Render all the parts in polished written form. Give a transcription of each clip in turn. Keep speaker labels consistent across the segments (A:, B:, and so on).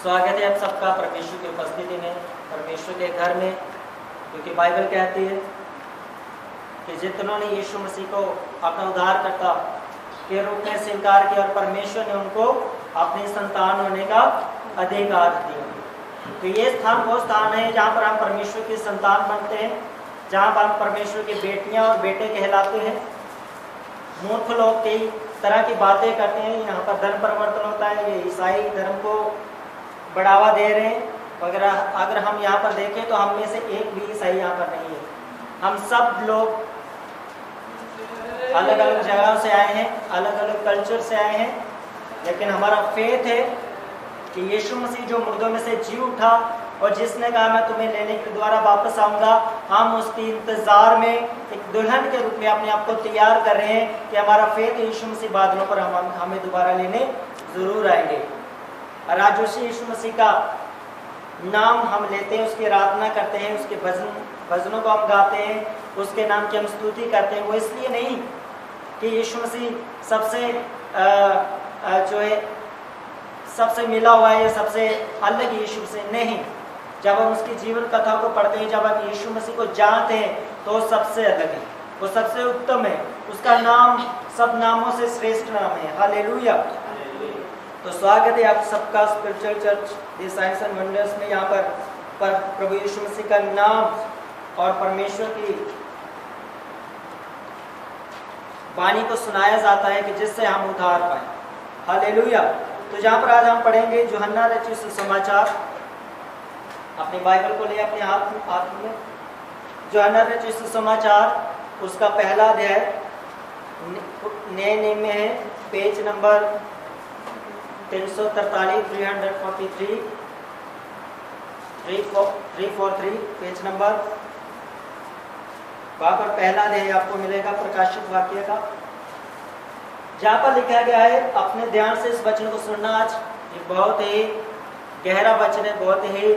A: स्वागत है आप सबका परमेश्वर की उपस्थिति में, परमेश्वर के घर में, क्योंकि बाइबल कहती है कि जितनों ने यीशु मसीह को अपना उद्धारकर्ता के रूप में स्वीकार किया और परमेश्वर ने उनको अपनी संतान होने का अधिकार दिया। तो ये स्थान वो स्थान है जहाँ पर हम परमेश्वर की संतान बनते हैं, जहाँ पर हम परमेश्वर की बेटियाँ और बेटे कहलाते हैं। मूर्ख लोग कई तरह की बातें करते हैं, यहाँ पर धर्म परिवर्तन होता है, ये ईसाई धर्म को बढ़ावा दे रहे हैं। अगर हम यहाँ पर देखें तो हम में से एक भी ईसाई यहाँ पर नहीं है। हम सब लोग अलग अलग जगहों से आए हैं, अलग अलग कल्चर से आए हैं, लेकिन हमारा फेथ है कि यीशु मसीह जो मुर्दों में से जी उठा और जिसने कहा मैं तुम्हें लेने के द्वारा वापस आऊँगा, हम उसके इंतज़ार में एक दुल्हन के रूप में अपने आप को तैयार कर रहे हैं कि हमारा फेथ यीशु मसीह बादलों पर हमें दोबारा लेने ज़रूर आएंगे। और आज उसी यीशु मसीह का नाम हम लेते हैं, उसकी आराधना करते हैं, उसके भजनों को हम गाते हैं, उसके नाम की हम स्तुति करते हैं। वो इसलिए नहीं कि यीशु मसीह सबसे जो है सबसे मिला हुआ है या सबसे अलग यीशु से नहीं। जब हम उसकी जीवन कथा को पढ़ते हैं, जब हम यीशु मसीह को जानते हैं, तो वो सबसे अलग है, वो सबसे उत्तम है। उसका नाम सब नामों से श्रेष्ठ नाम है। हालेलुया। तो स्वागत है आप सबका spiritual church the science and wonders में। यहाँ पर प्रभु यीशु मसीह का नाम और परमेश्वर की वाणी को सुनाया जाता है कि जिससे हम उद्धार पाए। हालेलुया। तो जहाँ पर आज हम पढ़ेंगे यूहन्ना रचित सुसमाचार। अपनी बाइबल को ले अपने हाथ में। यूहन्ना रचित सुसमाचार उसका पहला अध्याय नए नियम में है, पेज नंबर 343 343 पेज नंबर। वहाँ पर पहला अध्याय आपको मिलेगा प्रकाशित वाक्य का, जहाँ पर लिखा गया है। अपने ध्यान से इस वचन को सुनना। आज ये बहुत ही गहरा वचन है, बहुत ही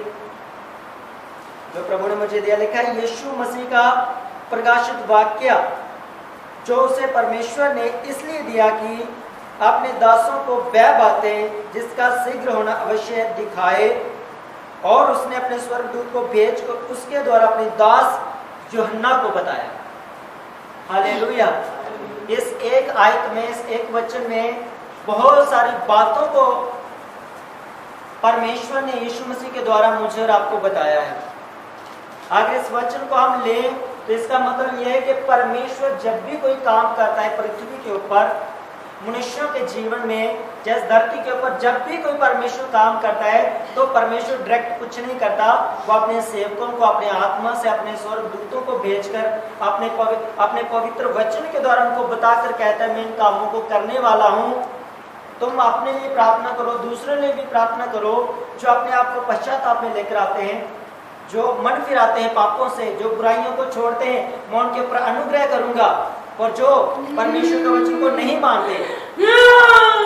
A: जो प्रभु ने मुझे दिया। लिखा है यीशु मसीह का प्रकाशित वाक्य जो उसे परमेश्वर ने इसलिए दिया कि अपने दासों को वह बातें जिसका शीघ्र होना अवश्य दिखाए, और उसने अपने स्वर्गदूत को भेज कर उसके द्वारा अपने दास यूहन्ना को बताया। हालेलुया। इस एक आयत में, इस एक वचन में बहुत सारी बातों को परमेश्वर ने यीशु मसीह के द्वारा मुझे और आपको बताया है। अगर इस वचन को हम लें तो इसका मतलब यह है कि परमेश्वर जब भी कोई काम करता है पृथ्वी के ऊपर, मनुष्यों के जीवन में, जैसे धरती के ऊपर जब भी कोई परमेश्वर काम करता है तो परमेश्वर डायरेक्ट कुछ नहीं करता। वो अपने सेवकों को अपने आत्मा से, अपने स्वर्गदूतों को भेजकर अपने पवित्र वचन के द्वारा उनको बताकर कहता है मैं इन कामों को करने वाला हूँ। तुम अपने लिए प्रार्थना करो, दूसरे लिए भी प्रार्थना करो, जो अपने आप को पश्चाताप में लेकर आते हैं, जो मन फिराते हैं पापों से, जो बुराइयों को छोड़ते हैं, मैं उनके ऊपर अनुग्रह करूंगा। और जो परमेश्वर के वचन को नहीं मानते,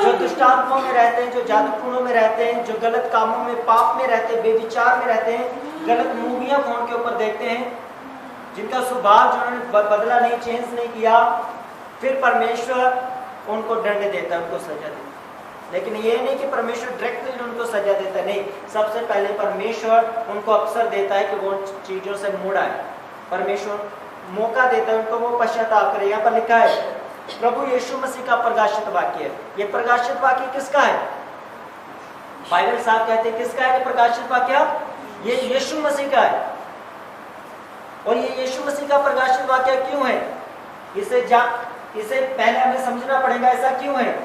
A: जो दुष्टात्माओं में रहते हैं, जो जादूटोनों में रहते हैं, जो गलत कामों में, पाप में रहते हैं, बेविचार में रहते हैं, गलत मूवियां फोन के ऊपर देखते हैं, जिनका स्वभाव जिन्होंने बदला नहीं, चेंज नहीं किया, फिर परमेश्वर उनको दंड देता है, उनको सजा देता है। लेकिन ये नहीं कि परमेश्वर डायरेक्टली उनको सजा देता है, नहीं। सबसे पहले परमेश्वर उनको अवसर देता है कि वो चीजों से मुड़ आए। परमेश्वर मौका देता है उनको, वो पश्चाताप करे। यहाँ पर लिखा है प्रभु यीशु मसीह का प्रकाशित वाक्य। ये प्रकाशित वाक्य किसका है? बाइबल साहब कहते हैं किसका है ये प्रकाशित वाक्य? ये यीशु मसीह का है। और ये यीशु मसीह का प्रकाशित वाक्य क्यों है? इसे पहले हमें समझना पड़ेगा, ऐसा क्यों है।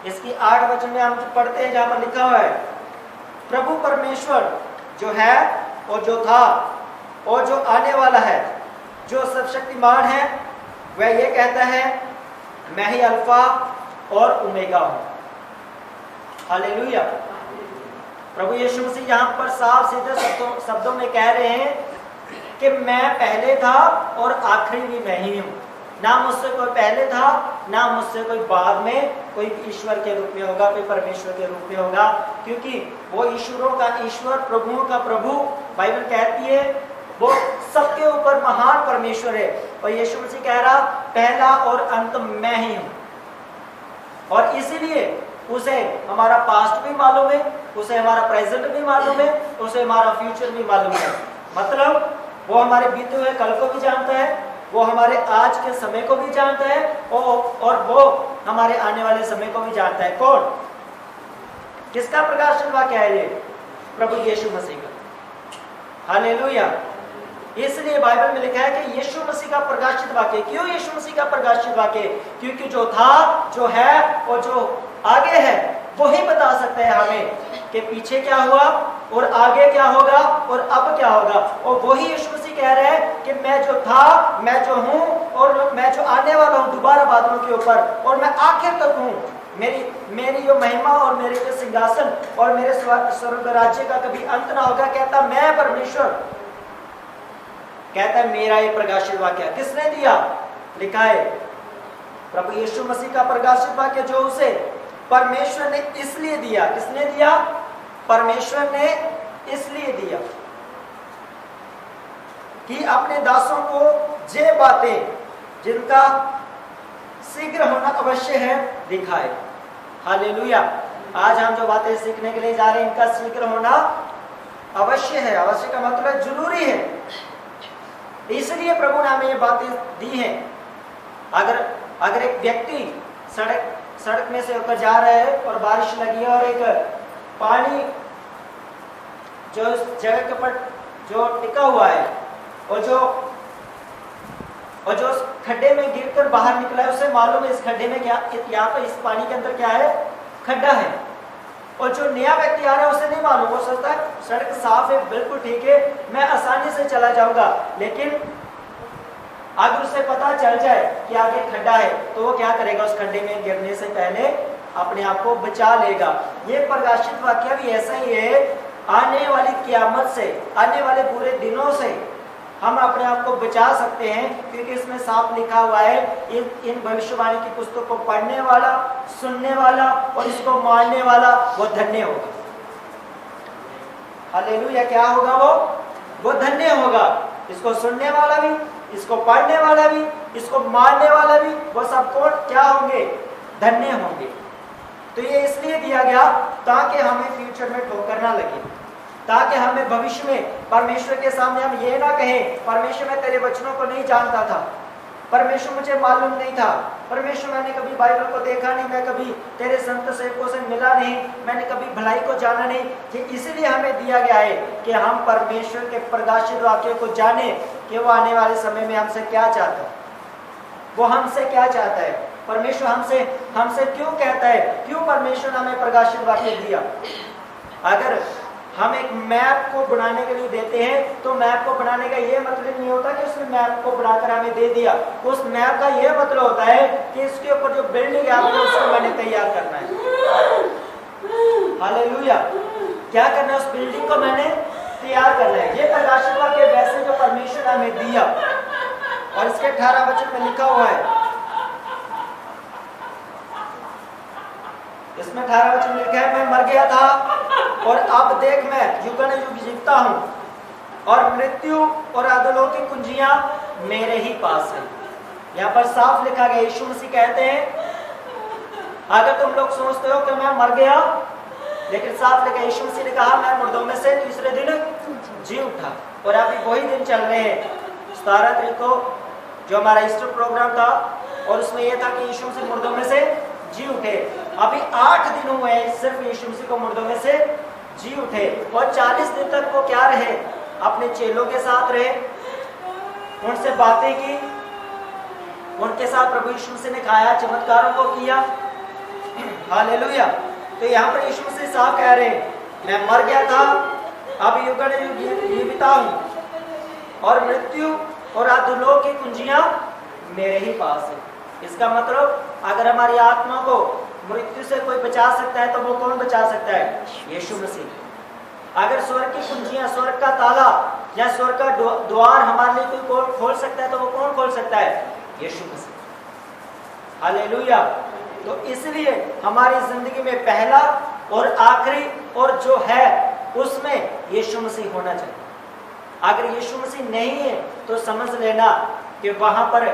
A: इसकी 8 वचन में हम पढ़ते हैं, जहां पर लिखा हुआ है प्रभु परमेश्वर जो है और जो था और जो आने वाला है, जो सर्वशक्तिमान है, वह ये कहता है मैं ही अल्फा और ओमेगा हूं। हालेलुया। प्रभु यीशु मसीह यहाँ पर साफ सीधे शब्दों में कह रहे हैं कि मैं पहले था और आखिरी भी मैं ही हूं। ना मुझसे कोई पहले था, ना मुझसे कोई बाद में कोई ईश्वर के रूप में होगा, कोई परमेश्वर के रूप में होगा, क्योंकि वो ईश्वरों का ईश्वर, प्रभुओं का प्रभु। बाइबल कहती है वो सबके ऊपर महान परमेश्वर है। और यीशु मसीह कह रहा पहला और अंत मैं ही हूं। और इसीलिए उसे हमारा पास्ट भी मालूम है, उसे हमारा प्रेजेंट भी मालूम है, उसे हमारा फ्यूचर भी मालूम है। मतलब वो हमारे बीते हुए कल को भी जानता है, वो हमारे आज के समय को भी जानता है, और वो हमारे आने वाले समय को भी जानता है। कौन? किसका प्रकाशित वाक्य है ये? प्रभु यीशु मसीह का। हालेलुया। इसलिए बाइबल में लिखा है कि यीशु मसीह का प्रकाशित वाक्य। क्यों यीशु मसीह का प्रकाशित वाक्य? क्योंकि जो था, जो है और जो आगे है वो ही बता सकते हैं हमें कि पीछे क्या हुआ और आगे क्या होगा और अब क्या होगा। और वही यीशु मसीह कह रहे हैं कि मैं जो था, मैं जो हूं और मैं जो आने वाला हूं दोबारा बादलों के ऊपर, और मैं आखिर तक हूं। मेरी जो महिमा और मेरे जो सिंहासन और मेरे स्वर्ग राज्य का कभी अंत ना होगा। कहता मैं परमेश्वर, कहता है मेरा ये प्रकाशित वाक्य किसने दिया? लिखा है प्रभु यीशु मसीह का प्रकाशित वाक्य जो उसे परमेश्वर ने इसलिए दिया। किसने दिया? परमेश्वर ने इसलिए दिया कि अपने दासों को जे बातें जिनका शीघ्र होना अवश्य है दिखाए। हालेलुया। आज हम जो बातें सीखने के लिए जा रहे हैं इनका शीघ्र होना अवश्य है। अवश्य का मतलब जरूरी है। इसलिए प्रभु ने हमें ये बातें दी हैं। अगर एक व्यक्ति सड़क में से होकर जा रहा है और बारिश लगी है और एक पानी जो उस जगह के ऊपर जो टिका हुआ है और जो उस खड्डे में गिरकर बाहर निकला है, उसे मालूम है इस खड्डे में क्या, यहाँ पर इस पानी के अंदर क्या है? खड्डा है। और जो नया व्यक्ति आ रहा है उसे नहीं मालूम, वो सोचता है सड़क साफ है, बिल्कुल ठीक है, मैं आसानी से चला जाऊंगा। लेकिन अगर उसे पता चल जाए कि आगे खड्डा है तो वो क्या करेगा? उस खड्डे में गिरने से पहले अपने आप को बचा लेगा। ये प्रकाशित वाक्य भी ऐसा ही है। आने वाली क़यामत से, आने वाले बुरे दिनों से हम अपने आप को बचा सकते हैं, क्योंकि इसमें साफ लिखा हुआ है इन भविष्यवाणी की पुस्तक को पढ़ने वाला, सुनने वाला और इसको मानने वाला वो धन्य होगा। हालेलुया। क्या होगा? वो धन्य होगा। इसको सुनने वाला भी, इसको पढ़ने वाला भी, इसको मानने वाला भी, वो सब कौन क्या होंगे? धन्य होंगे। तो ये इसलिए दिया गया ताकि हमें फ्यूचर में ठोकर ना लगे, ताकि हमें भविष्य में परमेश्वर के सामने हम ये ना कहें परमेश्वर मैं तेरे वचनों को नहीं जानता था, परमेश्वर मुझे मालूम नहीं था, परमेश्वर मैंने कभी बाइबल को देखा नहीं, मैं कभी तेरे संत सेवकों से मिला नहीं, मैंने कभी भलाई को जाना नहीं। कि इसलिए हमें दिया गया है कि हम परमेश्वर के प्रकाशित वाक्य को जाने कि वो आने वाले समय में हमसे क्या चाहता है, वो हमसे क्या चाहता है, परमेश्वर हमसे क्यों कहता है, क्यों परमेश्वर ने हमें प्रकाशित वाक्य दिया। अगर हम एक मैप को बनाने के लिए देते हैं तो मैप को बनाने का ये मतलब नहीं होता कि उसने मैप को बनाकर हमें दे दिया। उस मैप का ये मतलब होता है कि इसके ऊपर जो बिल्डिंग है आपको उसको मैंने तैयार करना है। हालेलुया। क्या करना है? उस बिल्डिंग को मैंने तैयार करना है। ये प्रकाशित वाक्य वैसे जो परमेश्वर ने हमें दिया, और इसके 18 वचन में लिखा हुआ है, इसमें 18 वचन में लिखा है मैं मर गया था और अब देख मैं युगानुयुग जीता हूं, और मृत्यु और अधोलोक की कुंजियां मेरे ही पास है। यहाँ पर साफ लिखा गया, यीशु मसीह कहते हैं अगर तुम लोग सोचते हो कि मैं मर गया, लेकिन साफ लिखा यीशु मसीह ने कहा मैं मुर्दों में से तीसरे दिन जी उठा। और अभी वही दिन चल रहे हैं। 17 तारीख को जो हमारा ईस्टर प्रोग्राम था और उसमें यह था कि यीशु मसीह मुर्दों में से जी उठे। अभी 8 दिन हुए सिर्फ यीशु मसीह को मुर्दों में से जी उठे, और 40 दिन तक वो क्या रहे? अपने चेलों के साथ रहे, उनसे बातें की, उनके साथ प्रभु यीशु मसीह ने खाया, चमत्कारों को किया। हालेलुया। तो यहाँ पर यीशु मसीह साफ कह रहे हैं मैं मर गया था, अब युगानुयुग जीविता हूं, और मृत्यु और अधोलोक की कुंजियां मेरे ही पास है। इसका मतलब अगर हमारी आत्मा को मृत्यु से कोई बचा सकता है तो वो कौन बचा सकता है? यीशु मसीह। अगर स्वर्ग की कुंजियां, स्वर्ग का ताला या स्वर्ग का द्वार हमारे लिए कोई कौन खोल सकता है तो वो कौन खोल सकता है? यीशु मसीह। हालेलुया। तो इसलिए हमारी जिंदगी में पहला और आखिरी और जो है उसमें यीशु मसीह होना चाहिए। अगर यीशु मसीह नहीं है तो समझ लेना कि वहां पर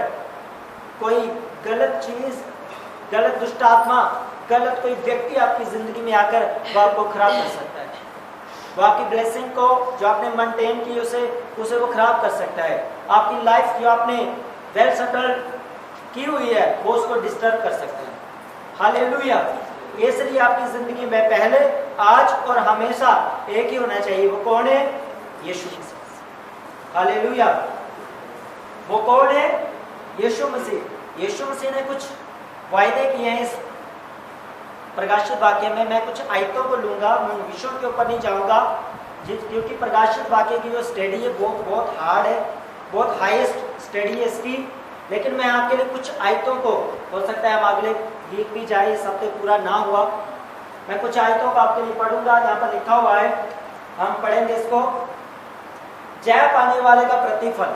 A: कोई गलत चीज, गलत दुष्ट आत्मा गलत कोई व्यक्ति आपकी जिंदगी में आकर वो आपको खराब कर सकता है। वो आपकी ब्लेसिंग को जो आपने मेंटेन की उसे वो खराब कर सकता है। आपकी लाइफ जो आपने वेल सेटल्ड की हुई है वो उसको डिस्टर्ब कर सकता है। हालेलुया। इसलिए आपकी जिंदगी में पहले, आज और हमेशा एक ही होना चाहिए। वो कौन है? यीशु मसीह। हालेलुया। वो कौन है? यीशु मसीह। यीशु मसीह ने कुछ वायदे किए हैं इस प्रकाशित वाक्य में। मैं कुछ आयतों को लूंगा, मैं विषयों के ऊपर नहीं जाऊंगा, क्योंकि प्रकाशित वाक्य की जो स्टडी है बहुत हार्ड है, बहुत हाईएस्ट स्टडी है इसकी। लेकिन मैं आपके लिए कुछ आयतों को, हो सकता है हम अगले वीक भी जाए, इस हफ्ते पूरा ना हुआ, मैं कुछ आयतों को आपके लिए पढ़ूंगा। यहाँ पर लिखा हुआ है, हम पढ़ेंगे इसको। जय पाने वाले का प्रतिफल।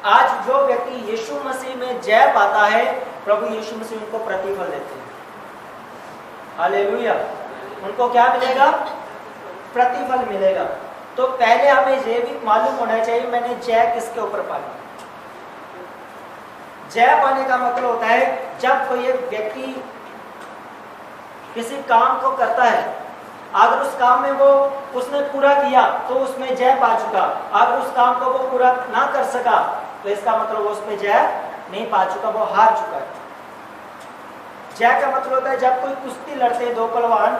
A: आज जो व्यक्ति यीशु मसीह में जय पाता है, प्रभु यीशु मसीह उनको प्रतिफल देते हैं। हालेलुया। उनको क्या मिलेगा? प्रतिफल मिलेगा। तो पहले हमें यह भी मालूम होना चाहिए मैंने जय किसके ऊपर पाई। जय पाने का मतलब होता है जब कोई एक व्यक्ति किसी काम को करता है, अगर उस काम में वो उसने पूरा किया तो उसमें जय पा चुका। अगर उस काम को वो पूरा ना कर सका तो इसका मतलब वो उसमें जय नहीं पा चुका, वो हार चुका है। जय का मतलब होता है जब कोई कुश्ती लड़ते हैं दो पहलवान,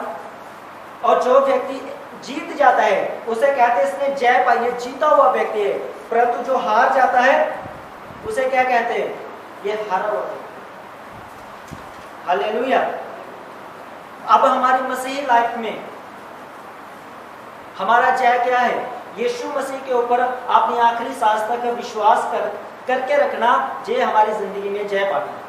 A: और जो व्यक्ति जीत जाता है उसे कहते हैं इसने जय पाई है, जीता हुआ व्यक्ति है। परंतु जो हार जाता है उसे क्या कहते हैं? ये हारा हुआ। हालेलुया। अब हमारी मसीही लाइफ में हमारा जय क्या है? यीशु मसीह के ऊपर अपनी आखिरी सांस तक विश्वास करके रखना, ये हमारी जिंदगी में जय पाना।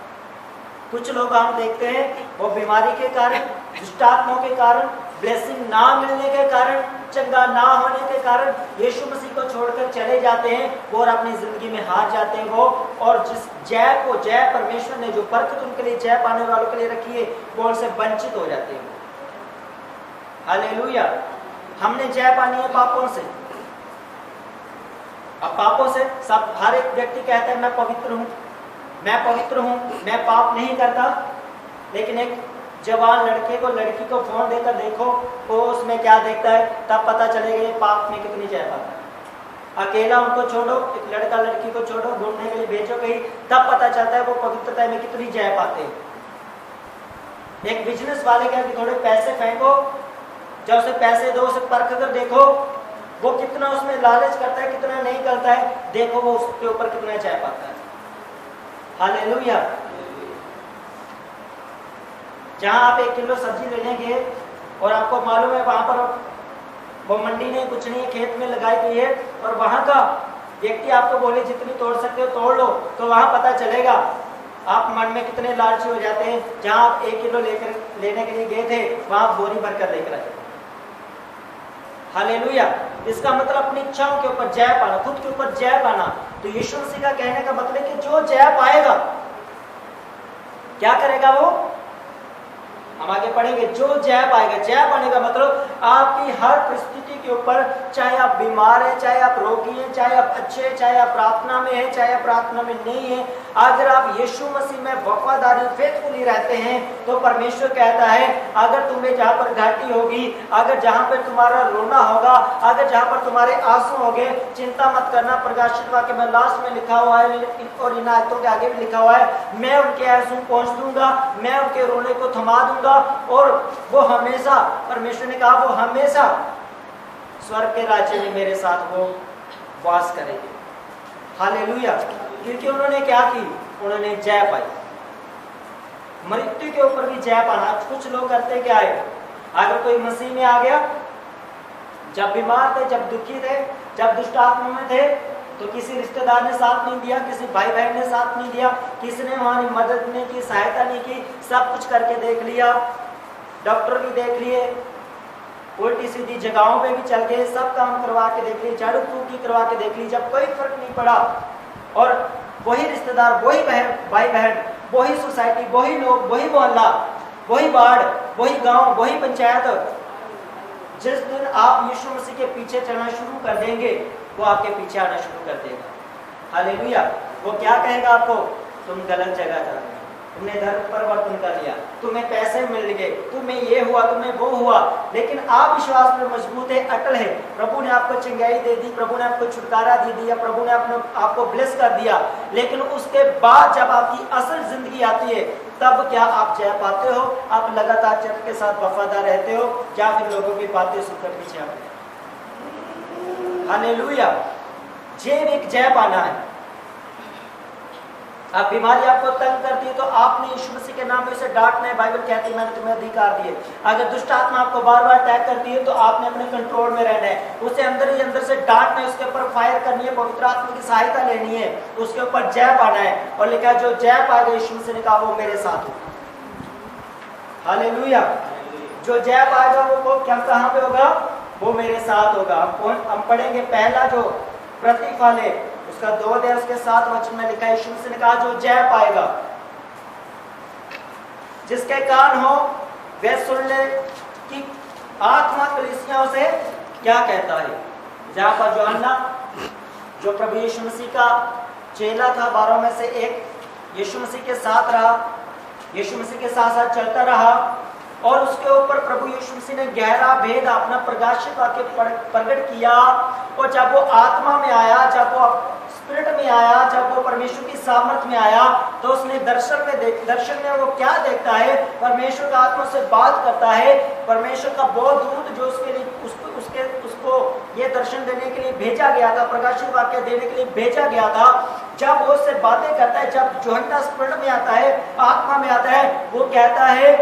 A: कुछ लोग हम देखते हैं वो बीमारी के कारण, दुष्टात्माओं के कारण, ब्लेसिंग ना मिलने के कारण, चंगा ना होने के कारण यीशु मसीह को छोड़कर चले जाते हैं और अपनी जिंदगी में हार जाते हैं वो। और जिस जय परमेश्वर ने जो बरकत उनके लिए, जय पाने वालों के लिए रखी है, वो उनसे वंचित हो जाते हैं। हालेलुया। हमने जय पानी है पापों से। अब पापों से सब, हर एक व्यक्ति कहता है मैं पवित्र हूं, मैं पवित्र हूं, मैं पाप नहीं करता। लेकिन एक जवान लड़के को, लड़की को फोन देकर देखो, वो उसमें क्या देखता है, तब पता चलेगा ये पाप में कितनी जय पाता है। अकेला उनको छोड़ो, एक लड़का लड़की को छोड़ो, घूमने के लिए भेजो कहीं, तब पता चलता है वो पवित्रता में कितनी जय पाते हैं। एक बिजनेस वाले कहते थोड़े पैसे फेंको, जब उसे पैसे दो, उसे परख कर देखो वो कितना उसमें लालच करता है, कितना नहीं करता है, देखो वो उसके ऊपर कितना जय पाता है। हालेलुया। जहां आप 1 किलो सब्जी लेने गए और आपको मालूम है वहां पर वो मंडी ने कुछ नहीं खेत में लगाई गई है, और वहां का व्यक्ति आपको बोले जितनी तोड़ सकते हो तोड़ लो, तो वहां पता चलेगा आप मन में कितने लालची हो जाते हैं। जहां आप 1 किलो लेने के लिए गए थे वहां बोरी भरकर लेकर आए। हालेलुया। इसका मतलब अपनी इच्छाओं के ऊपर जय पाना, खुद के ऊपर जय पाना। तो यीशु मसीह का कहने का मतलब कि जो जय पाएगा क्या करेगा वो? हम आगे पढ़ेंगे। जो जय पाएगा, जय पाने का मतलब आपकी हर परिस्थिति के ऊपर, चाहे आप बीमार हैं, चाहे आप रोगी हैं, चाहे आप अच्छे हैं, चाहे आप प्रार्थना में हैं, चाहे आप प्रार्थना में नहीं है, अगर आप यीशु मसीह में वफादारी फेथफुली रहते हैं तो परमेश्वर कहता है अगर तुम्हें जहां पर घाटी होगी, अगर जहां पर तुम्हारा रोना होगा, अगर जहां पर तुम्हारे आंसू होंगे, चिंता मत करना। प्रकाशित वाक्य में लास्ट में लिखा हुआ है और इन आयतों के आगे भी लिखा हुआ है, मैं उनके आंसू पहुंच दूंगा, मैं उनके रोने को थमा दूंगा, और वो हमेशा, परमेश्वर ने कहा वो हमेशा स्वर्ग के राज्य में मेरे साथ वो वास करेंगे। हालेलुया। क्योंकि उन्होंने क्या की? उन्होंने जय पाई। मृत्यु के ऊपर भी जय पाना। कुछ लोग करते क्या है, अगर कोई मसीह में आ गया, जब बीमार थे, जब दुखी थे, जब दुष्ट आत्मा में थे, तो किसी रिश्तेदार ने साथ नहीं दिया, किसी भाई बहन ने साथ नहीं दिया, किसी ने हमारी मदद नहीं की, सहायता नहीं की, सब कुछ करके देख लिया, डॉक्टर भी देख लिए, उल्टी सीधी जगहों पे भी चल गए, सब काम करवा के देख लिए, झाड़ू फूकी करवा के देख ली, जब कोई फर्क नहीं पड़ा, और वही रिश्तेदार, वही बहन, भाई बहन, वही सोसाइटी, वही लोग, वही मोहल्ला, वही वार्ड, वही गांव, वही पंचायत, जिस दिन आप यीशु मसीह के पीछे चलना शुरू कर देंगे वो आपके पीछे आना शुरू कर देगा। हालेलुया। वो क्या कहेगा आपको? तुम गलत जगह जा रहे हो, तुमने धर्म परिवर्तन कर लिया, तुम्हें पैसे मिल गए, तुम्हें ये हुआ, तुम्हें वो हुआ, लेकिन आप विश्वास में मजबूत है, अटल है, प्रभु ने आपको चंगाई दे दी, प्रभु ने आपको छुटकारा दे दिया, प्रभु ने आपको ब्लेस कर दिया, लेकिन उसके बाद जब आपकी असल जिंदगी आती है तब क्या आप जय पाते हो? आप लगातार चर्च के साथ वफादार रहते हो या फिर लोगों की बातें सुनकर पीछे आते हो? हालेलुया। एक जय पाना है। अब बीमारी आपको तंग करती है तो आपने यीशु मसीह के नाम में उसे डांटना है। बाइबल कहती है मैंने तुम्हें अधिकार दिए। अगर दुष्ट आत्मा आपको बार बार अटैक करती है तो आपने अपने कंट्रोल में रहना है, उसे अंदर ही अंदर से डांटना है, उसके ऊपर फायर करनी है, पवित्र आत्मा की सहायता लेनी है, उसके ऊपर जय पाना है। और लिखा जो जय पाएगा, यीशु मसीह ने कहा वो मेरे साथ हो। हालेलुया। जो जय पाएगा वो क्या कहाँ पे होगा? वो मेरे साथ होगा। हम पढ़ेंगे पहला जो प्रतिफल है उसका 2 अध्याय उसके 7 वचन में लिखा है, यीशु मसीह ने कहा जो जय पाएगा, जिसके कान हो वह सुन ले कि आत्मा कलीसियाओं से क्या कहता है। जहां पर यूहन्ना जो प्रभु यीशु मसीह का चेला था, 12 में से एक, यीशु मसीह के साथ रहा, यीशु मसीह के साथ साथ चलता रहा और उसके ऊपर प्रभु यीशु मसीह ने गहरा भेद अपना प्रकाशित करके प्रकट किया। और जब वो आत्मा में आया, जब वो स्पिरिट में आया, जब वो परमेश्वर की सामर्थ में आया तो उसने दर्शन में वो क्या देखता है? परमेश्वर का आत्मा से बात करता है। परमेश्वर का वो दूत जो उसके लिए उसको ये दर्शन देने के लिए भेजा गया था, प्रकाशित वाक्य देने के लिए भेजा गया था, जब वो उससे बातें करता है, जब यूहन्ना स्पिरिट में आता है, आत्मा में आता है, वो कहता है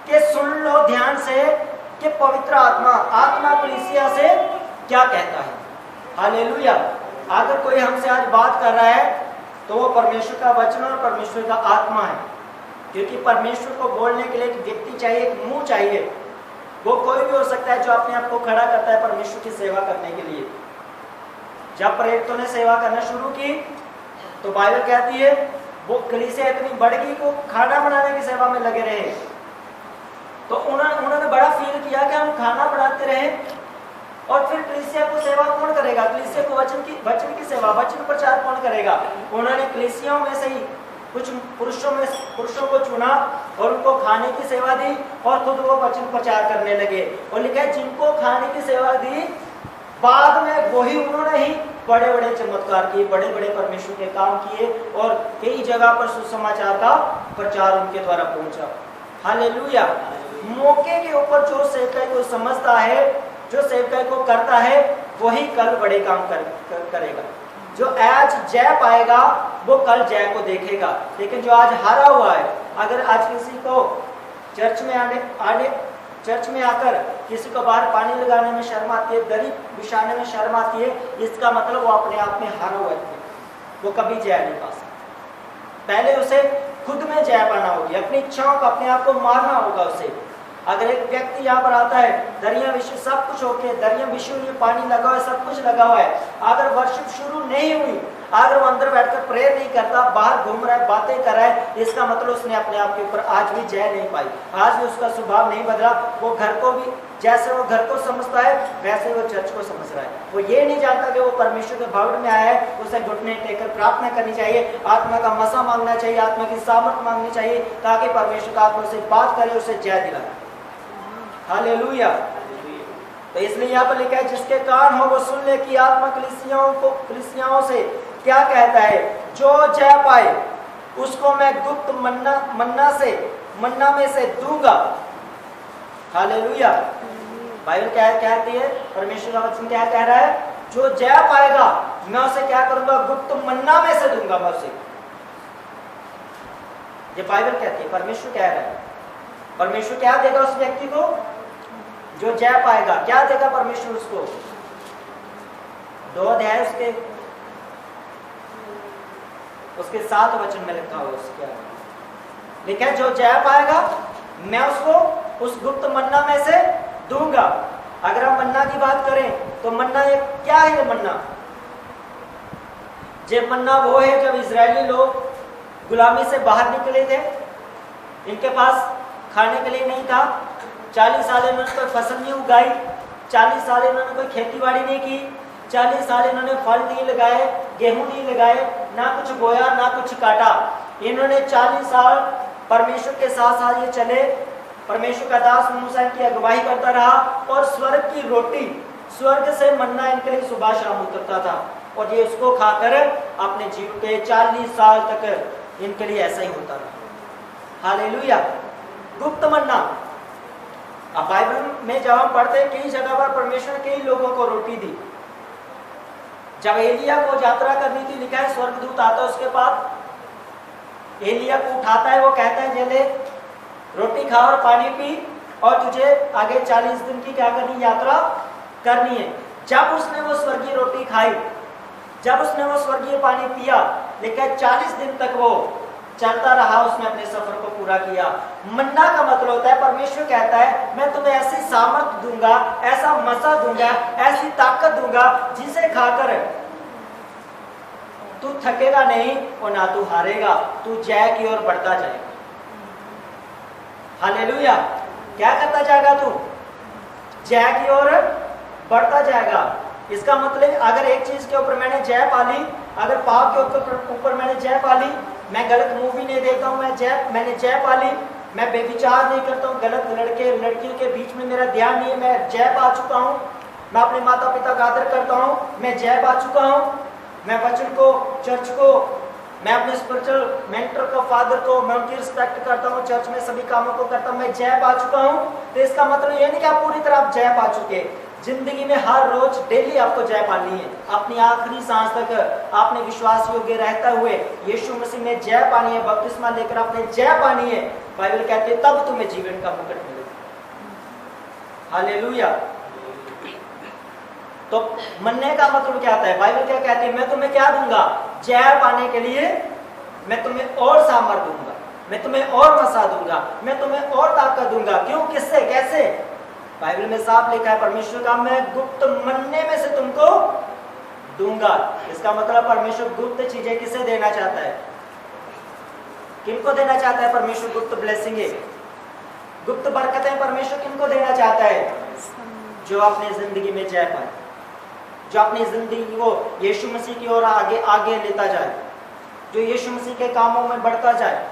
A: कि सुन लो ध्यान से कि पवित्र आत्मा कलीसिया से क्या कहता है। हालेलुया। अगर कोई हमसे आज बात कर रहा है तो वो परमेश्वर का वचन और परमेश्वर का आत्मा है, क्योंकि परमेश्वर को बोलने के लिए एक व्यक्ति चाहिए, एक मुंह चाहिए। वो कोई भी हो सकता है जो अपने आप को खड़ा करता है परमेश्वर की सेवा करने के लिए। जब प्रेरितों ने सेवा करना शुरू की तो बाइबल कहती है वो कलीसिया इतनी बढ़ गई को खाना बनाने की सेवा में लगे रहे। तो उन्होंने बड़ा फील किया कि हम खाना बनाते रहे और फिर कलीसिया को सेवा कौन करेगा? कलीसिया को वचन की सेवा, वचन प्रचार कौन करेगा? उन्होंने कलीसियाओं में से ही कुछ पुरुषों को चुना और उनको खाने की सेवा दी और खुद वो वचन प्रचार करने लगे। और लिखा है जिनको खाने की सेवा दी बाद में वही उन्होंने ही बड़े बड़े चमत्कार किए, बड़े बड़े परमेश्वर के काम किए और कई जगह पर सुसमाचार का प्रचार उनके द्वारा पहुंचा। हालेलुया। मौके के ऊपर जो सेवकाई को समझता है, जो सेवकाई को करता है, वही कल बड़े काम करेगा। जो आज जय पाएगा वो कल जय को देखेगा। लेकिन जो आज हारा हुआ है, अगर आज किसी को चर्च में आकर किसी को बाहर पानी लगाने में शर्म आती है, दरी बिछाने में शर्म आती है, इसका मतलब वो अपने आप में हारा हुआ है, वो कभी जय नहीं पा सकता। पहले उसे खुद में जय पाना होगी, अपनी इच्छाओं को, अपने आप को मारना होगा उसे। अगर एक व्यक्ति यहाँ पर आता है, दरिया विषय सब कुछ होके, दरिया विषय हुई, पानी लगा हुआ है, सब कुछ लगा हुआ है, अगर वर्शिप शुरू नहीं हुई, अगर वो अंदर बैठकर प्रेयर नहीं करता, बाहर घूम रहा है, बातें कर रहा है, इसका मतलब उसने अपने आप के ऊपर आज भी जय नहीं पाई, आज भी उसका स्वभाव नहीं बदला। वो घर को भी जैसे वो घर को समझता है वैसे वो चर्च को समझ रहा है। वो ये नहीं जानता कि वो परमेश्वर के भवन में आया है, उसे घुटने टेककर प्रार्थना करनी चाहिए, आत्मा का मसा मांगना चाहिए, आत्मा की सामर्थ मांगनी चाहिए, ताकि परमेश्वर का आत्मा से बात करे, उसे जय दिलाए। हालेलुया। तो इसलिए यहाँ पर लिखा है जिसके कान हो वो सुन ले कि आत्मा कलीसियाओं से क्या कहता है। जो जय पाए उसको मैं गुप्त मन्ना में से दूंगा। हालेलुया। बाइबल क्या कहती है? परमेश्वर का वचन क्या कह रहा है? जो जय पाएगा मैं उसे क्या करूंगा? गुप्त मन्ना में से दूंगा मैं उसे। ये बाइबल कहती है, परमेश्वर कह रहा है। परमेश्वर क्या देगा उस व्यक्ति को जो जय पाएगा? क्या देगा परमेश्वर उसको? 2 अध्याय उसके 7 वचन में लिखा हुआ उसके लिखा है जो जय पाएगा मैं उसको उस गुप्त मन्ना में से दूंगा। अगर हम मन्ना की बात करें तो मन्ना क्या है? मन्ना जब मन्ना वो है जब इजरायली लोग गुलामी से बाहर निकले थे, इनके पास खाने के लिए नहीं था, 40 साल इन्होंने कोई फसल नहीं उगाई, 40 साल इन्होंने कोई खेती बाड़ी नहीं की, 40 साल इन्होंने फल नहीं लगाए, गेहूं नहीं लगाए, ना कुछ बोया ना कुछ काटा। इन्होंने 40 साल परमेश्वर के साथ साथ ये चले, परमेश्वर का दास मूसा की अगुवाई करता रहा और स्वर्ग की रोटी, स्वर्ग से मन्ना इनके लिए सुबह शाम उतरता था और ये उसको खाकर अपने जीवन के 40 साल तक इनके लिए ऐसा ही होता रहा। हालेलुया। गुप्त मन्ना। अब बाइबल में जब हम पढ़ते हैं कई जगह पर परमेश्वर ने कई लोगों को रोटी दी। जब एलिया को यात्रा करनी थी, लिखा है स्वर्गदूत आता है उसके पास, एलिया को उठाता है, वो कहता है चले रोटी खा और पानी पी और तुझे आगे 40 दिन की क्या करनी, यात्रा करनी है। जब उसने वो स्वर्गीय रोटी खाई, जब उसने वो स्वर्गीय पानी पिया, लेकिन 40 दिन तक वो चलता रहा, उसने अपने सफर को पूरा किया। मन्ना का मतलब होता है परमेश्वर कहता है मैं तुम्हें ऐसी सामर्थ दूंगा, ऐसा मसा दूंगा, ऐसी ताकत दूंगा जिसे खाकर तू थकेगा नहीं और ना तू हारेगा, तू जय की ओर बढ़ता जाएगा। हालेलुया। क्या करता जाएगा तू? जय की ओर बढ़ता जाएगा। इसका मतलब अगर एक चीज के ऊपर मैंने जय पाली, अगर पाप के ऊपर मैंने जय पाली, मैं गलत मूवी नहीं देखता हूँ, मैंने जय पाली, मैं बेविचार नहीं करता हूँ, गलत लड़के लड़कियों के बीच में मेरा ध्यान नहीं है, मैं जय पा चुका हूँ, मैं अपने माता पिता का आदर करता हूँ, मैं जय पा चुका हूँ, मैं वचन को, चर्च को, मैं अपने स्पिरिचुअल मेंटर को, फादर को, मैं उनकी रिस्पेक्ट करता हूँ, चर्च में सभी कामों को करता हूँ, मैं जय पा चुका हूँ। तो इसका मतलब ये नहीं कि आप पूरी तरह आप जय पा चुके। जिंदगी में हर रोज डेली आपको जय पानी है। अपनी आखिरी सांस तक आपने विश्वास योग्य रहता हुए यीशु मसीह में जय पानी है, बपतिस्मा लेकर आपने जय पानी है। बाइबल कहती है तब तुम्हें जीवन का मुकुट मिलेगा। हालेलुया। तो मन्ने का मतलब क्या आता है? बाइबल क्या कहती है? मैं तुम्हें क्या दूंगा? जय पाने के लिए मैं तुम्हें और सामर्थ दूंगा, मैं तुम्हें और मसा दूंगा, मैं तुम्हें और ताकत दूंगा। क्यों? किससे? कैसे? बाइबल में साफ लिखा है परमेश्वर का मैं गुप्त मन्ने में से तुमको दूंगा। इसका मतलब परमेश्वर गुप्त चीजें किसे देना चाहता है? किनको देना चाहता है परमेश्वर? गुप्त ब्लेसिंग, गुप्त बरकतें परमेश्वर किनको देना चाहता है? जो अपनी जिंदगी में जय पाए, जो अपनी जिंदगी को यीशु मसीह की ओर आगे आगे लेता जाए, जो यीशु मसीह के कामों में बढ़ता जाए।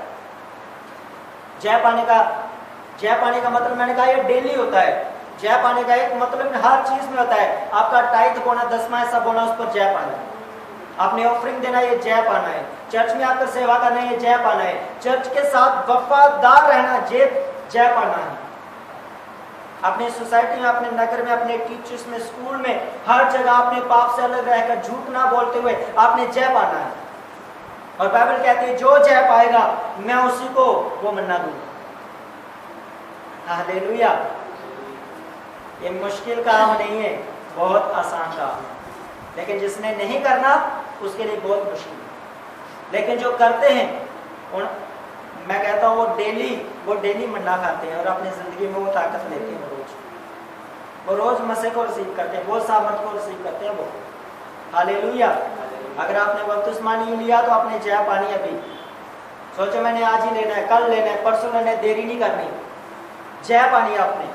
A: जय पाने का मतलब मैंने कहा ये डेली होता है। जय पाने का एक मतलब हर चीज में होता है। आपका टाइथ बोना, दसवां हिस्सा बोना, उस पर जय पाना है। आपने ऑफरिंग देना, ये जय पाना है। चर्च में आकर सेवा करना, ये जय पाना है। चर्च के साथ वफादार रहना, जय पाना है। अपनी सोसाइटी में, अपने नगर में, अपने टीचर्स में, स्कूल में, हर जगह अपने पाप से अलग रहकर झूठ ना बोलते हुए आपने जय पाना है। और बाइबल कहती है जो जय पाएगा मैं उसी को वो मन्ना दूंगा। हालेलुया। ये मुश्किल काम नहीं है, बहुत आसान काम है, लेकिन जिसने नहीं करना उसके लिए बहुत मुश्किल है। लेकिन जो करते हैं मैं कहता हूँ वो डेली मन्ना खाते हैं और अपनी जिंदगी में वो ताकत लेते हैं। वो रोज मसे को रिसीव करते हैं, वो सामर्थ को रिसीव करते हैं वो। हालेलुया। अगर आपने बपतिस्मा नहीं लिया तो आपने जय पानी। अभी सोचो मैंने आज ही लेना है, कल लेना है, परसों लेना है, देरी नहीं करनी। जय पानी आपने।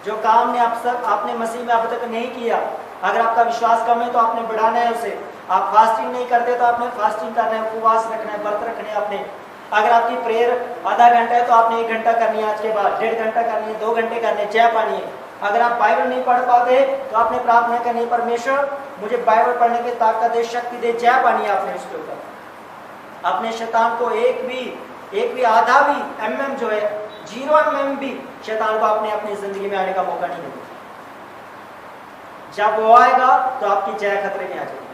A: जो काम ने आपने मसीह में अब तक नहीं किया, अगर आपका विश्वास कम है तो आपने बढ़ाना है उसे। आप फास्टिंग नहीं करते तो आपने फास्टिंग करना है, उपवास रखना है, व्रत रखने आपने। अगर आपकी प्रेयर आधा घंटा है तो आपने 1 घंटा करनी है, आज के बाद 1.5 घंटा करनी है, 2 घंटे करने, जय पानी है। अगर आप बाइबल नहीं पढ़ पाते तो आपने प्रार्थना करनी, परमेश्वर मुझे बाइबल पढ़ने की ताकत दे, शक्ति दे, जय पानी है आपने उसके ऊपर। अपने शैतान को एक भी आधा भी mm जो है 0 mm भी शैतान को अपनी जिंदगी में आने का मौका नहीं मिलेगा। जब वो आएगा तो आपकी जय खतरे में आ जाएगी।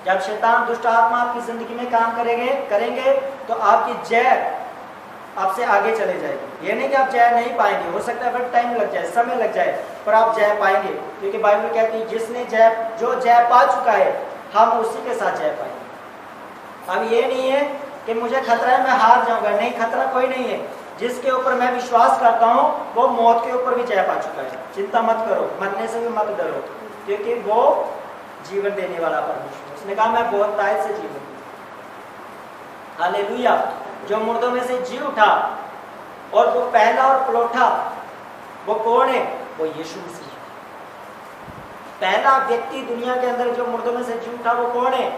A: जब शैतान दुष्ट आत्मा आपकी जिंदगी में काम करेंगे तो आपकी जय आपसे आगे चले जाएगी। ये नहीं कि आप जय नहीं पाएंगे, हो सकता है फिर टाइम लग जाए, समय लग जाए, पर आप जय पाएंगे, क्योंकि बाइबल कहती है जिसने जो जय पा चुका है हम उसी के साथ जय पाएंगे। अब ये नहीं है कि मुझे खतरा है मैं हार जाऊंगा, नहीं, खतरा कोई नहीं है। जिसके ऊपर मैं विश्वास करता हूँ वो मौत के ऊपर भी जय पा चुका है। चिंता मत करो, मरने से भी मत डरो, क्योंकि वो जीवन देने वाला परमेश्वर। उसने कहा मैं बहुत तायत से जीवन दूंगा। हालेलुया। जो मुर्दों में से जी उठा और वो पहला और पलौठा, वो कौन है? वो यीशु मसीह। पहला व्यक्ति दुनिया के अंदर जो मुर्दों में से जी उठा वो कौन है?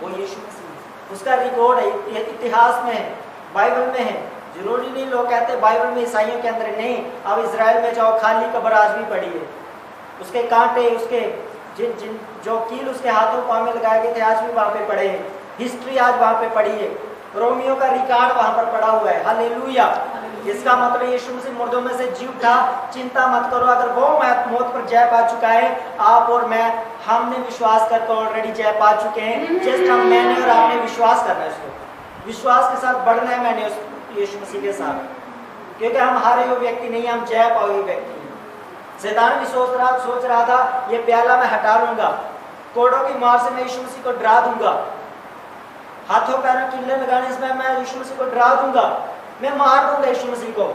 A: वो यीशु मसीह। उसका रिकॉर्ड है, इतिहास में है, बाइबल में है। जरूरी नहीं लोग कहते बाइबल में ईसाइयों के अंदर, नहीं। अब इजराइल में जाओ, खाली कब्र आज भी पड़ी है, उसके कांटे, उसके जिन जिन जो कील उसके हाथों पांव में लगाए गए थे आज भी वहां पे पड़े हैं। हिस्ट्री आज वहां पे पड़ी है, रोमियो का रिकॉर्ड वहां पर पड़ा हुआ है। हालेलुया। इसका मतलब यीशु मसीह मुर्दों में से जी उठा। चिंता मत करो, अगर वो मौत पर जय पा चुका है, आप और मैं, हमने विश्वास करके ऑलरेडी जय पा चुके हैं। जस्ट हम, मैंने और आपने विश्वास करना है, उसको विश्वास के साथ बढ़ना है। मैंने उस यीशु मसीह के साथ, क्योंकि हम हारे हुए व्यक्ति नहीं, हम जय पाए हुए व्यक्ति हैं। शैतान भी सोच रहा था ये प्याला मैं हटा लूंगा, कोड़ों की मार से मैं यीशु मसीह को डरा दूंगा, हाथों पैरों कीले लगाने से मैं यीशु मसीह को डरा दूंगा, मैं मार दूंगा यीशु मसीह को।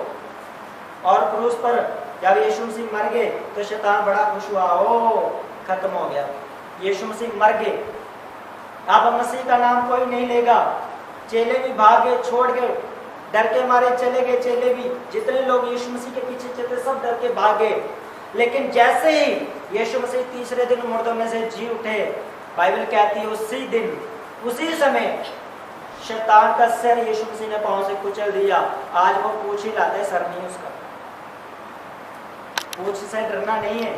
A: और क्रूस पर जब यीशु मसीह मर गए तो शैतान बड़ा खुश हुआ, ओ खत्म हो गया, यीशु मसीह मर गए, अब मसीह का नाम कोई नहीं लेगा। चेले भी भाग गए, छोड़ गए, डर के मारे चले गए। चेले भी, जितने लोग यीशु मसीह के पीछे चलते सब डर के भाग गए। लेकिन जैसे ही यीशु मसीह तीसरे दिन मुर्दों में से जी उठे, बाइबल कहती है उसी दिन, उसी समय शैतान का सिर यीशु मसीह ने पांव से कुचल दिया। आज वो पूछ ही लाता है, सर नहीं उसका, पूछ से डरना नहीं है।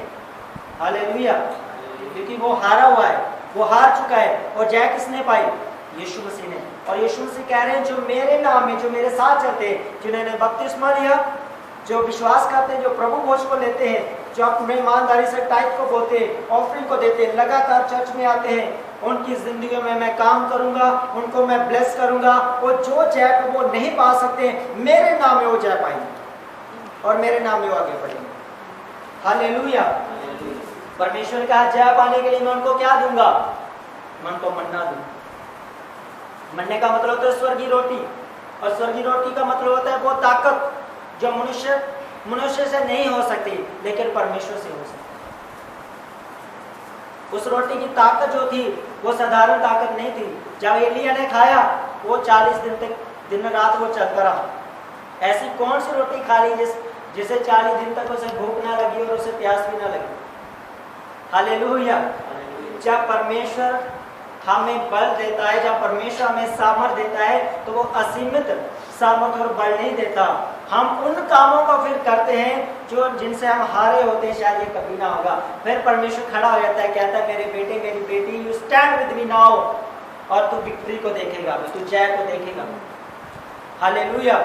A: हालेलुया। क्योंकि वो हारा हुआ है, वो हार चुका है। और जय किसने पाई? यीशु मसीह ने। और यीशु मसीह कह रहे हैं जो मेरे नाम में, जो मेरे साथ चलते हैं, जिन्होंने बपतिस्मा लिया, जो विश्वास करते हैं, जो प्रभु भोज को लेते हैं, जो अपने ईमानदारी से टाइट को बोते हैं, ऑफरिंग को देते हैं, लगातार चर्च में आते हैं, उनकी जिंदगी में मैं काम करूंगा, उनको मैं ब्लेस करूंगा। वो जो जय को वो नहीं पा सकते, मेरे नाम में वो जय पाएंगे और मेरे नाम में वो आगे बढ़ेंगे। हालेलुया। परमेश्वर का जय पाने के लिए मैं उनको क्या दूंगा? मैं उनको मन्ना दूंगा। मन्ने का मतलब होता है स्वर्गीय रोटी, और स्वर्गीय रोटी का मतलब होता है वो ताकत जो मनुष्य से नहीं हो सकती, लेकिन परमेश्वर से हो सकती। उस रोटी की ताकत जो थी वो साधारण ताकत नहीं थी। जब एलिया ने खाया, वो 40 दिन तक दिन रात वो चलता रहा। ऐसी कौन सी रोटी खा ली जिसे 40 दिन तक उसे भूख ना लगी और उसे प्यास भी ना लगी? हालेलुया। जब परमेश्वर हमें बल देता है, जब परमेश्वर हमें सामर्थ देता है, तो वो असीमित सामर्थ और बल नहीं देता। हम उन कामों को फिर करते हैं जो जिनसे हम हारे होते हैं, शायद ये कभी ना होगा। फिर परमेश्वर खड़ा हो जाता है, कहता है मेरे बेटे मेरी बेटी, you stand with me now, और तू विक्ट्री को देखेगा, तू जय को देखेगा। हालेलुया।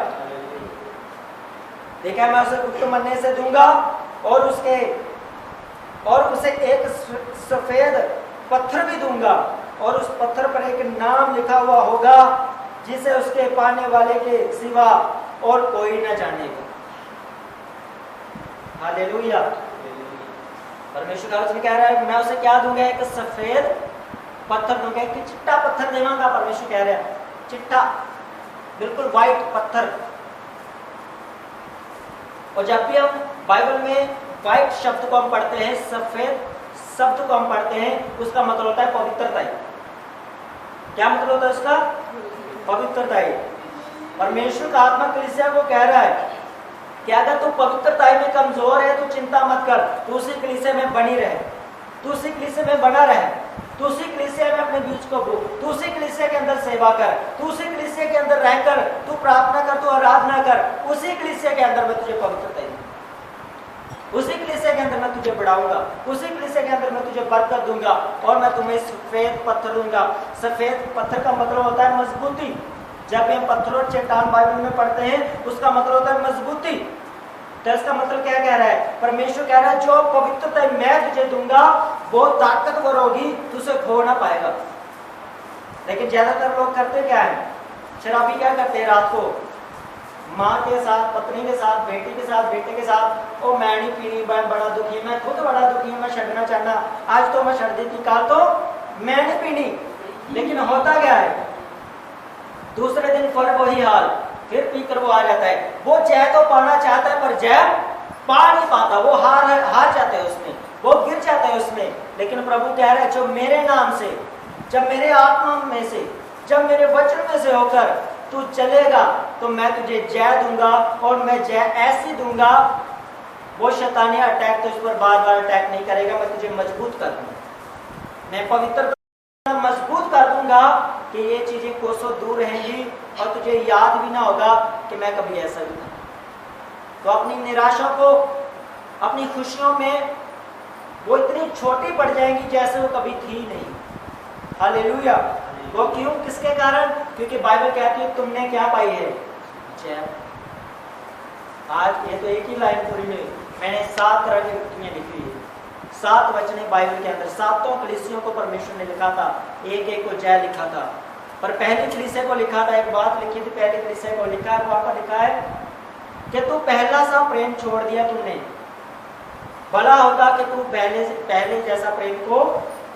A: देखा, मैं उसे गुप्त मन्ने से दूंगा और उसे एक सफेद पत्थर भी दूंगा, और उस पत्थर पर एक नाम लिखा हुआ होगा जिसे उसके पाने वाले के सिवा और कोई न जानेगा। हालेलुया। परमेश्वर का वचन कह रहा है मैं उसे क्या दूंगा? एक सफेद पत्थर दूंगा, एक चिट्टा पत्थर देवांगा। परमेश्वर कह रहा है चिट्टा, बिल्कुल व्हाइट पत्थर। और जब भी हम बाइबल में व्हाइट शब्द को हम पढ़ते हैं, सफेद शब्द को हम पढ़ते हैं, उसका मतलब होता है पवित्रता। क्या मतलब होता है उसका? पवित्रता। परमेश्वर का आत्मा कलीसिया को कह रहा है कि अगर तू पवित्रता में कमजोर है तो चिंता मत कर, तू उसी कलीसिया में बनी रहे, तू उसी कलीसिया में बना रहे, तू उसी कलीसिया में अपने बीच को बो, तू उसी कलीसिया के अंदर सेवा कर, तू उसी कलीसिया के अंदर रहकर तू प्रार्थना कर, तू आराधना कर, उसी कलीसिया के अंदर मैं तुझे पवित्रता दूंगा, उसी कलीसिया के अंदर मैं तुझे बढ़ाऊंगा, उसी कलीसिया के अंदर मैं तुझे बरकत दूंगा, और मैं तुम्हें सफेद पत्थर दूंगा। सफेद पत्थर का मतलब होता है मजबूती। जब हम पत्थर और चट्टान बाइबल में पढ़ते हैं, उसका मतलब होता है मजबूती। तो इसका मतलब क्या कह रहा है? परमेश्वर कह रहा है जो पवित्रता मैं तुझे दूंगा वो ताकतवर होगी, तुझे खो ना पाएगा। लेकिन ज्यादातर लोग करते क्या है? शराबी क्या करते हैं? रात को माँ के साथ, पत्नी के साथ, बेटी के साथ, बेटे के साथ, ओ मैं नहीं पीनी, मैं बड़ा दुखी, मैं खुद बड़ा दुखी हूँ, मैं छड़ना चाहना, आज तो मैं छड़ देती, कल तो मैं नहीं पीनी। लेकिन होता क्या है? दूसरे दिन फिर वही हाल, फिर पीकर वो आ जाता है। वो जय तो पाना चाहता है पर जय पा नहीं पाता, वो हार जाता है उसमें, वो गिर जाता है उसमें। लेकिन प्रभु कह रहा है जो मेरे नाम से, जब मेरे आत्मा में से, जब मेरे वचन में से होकर तू चलेगा तो मैं तुझे जय दूंगा, और मैं जय ऐसी दूंगा वो शैतानी अटैक तो इस पर बार बार अटैक नहीं करेगा। मैं तुझे मजबूत कर दूंगा, मैं पवित्र मजबूत कर दूंगा कि ये चीजें कोसों दूर रहेंगी और तुझे याद भी ना होगा कि मैं कभी ऐसा भी था। तो अपनी निराशा को, अपनी खुशियों में वो इतनी छोटी पड़ जाएंगी जैसे वो कभी थी नहीं। हालेलुया। वो क्यों, किसके कारण? क्योंकि बाइबल कहती है तुमने क्या पाई है? जय। आज ये तो एक ही लाइन पूरी नहीं, मैंने 7 तरह की विक्टियां लिखी है, 7 वचन बाइबल के अंदर। 7 कलीसियों को परमेश्वर ने लिखा था, एक एक को जय लिखा था। पर पहली कलीसिया को लिखा था, एक बात लिखी थी पहली कलीसिया को, लिखा है, वहां पर लिखा है कि तू पहला सा प्रेम छोड़ दिया तुमने, भला होता कि तू पहले जैसा प्रेम को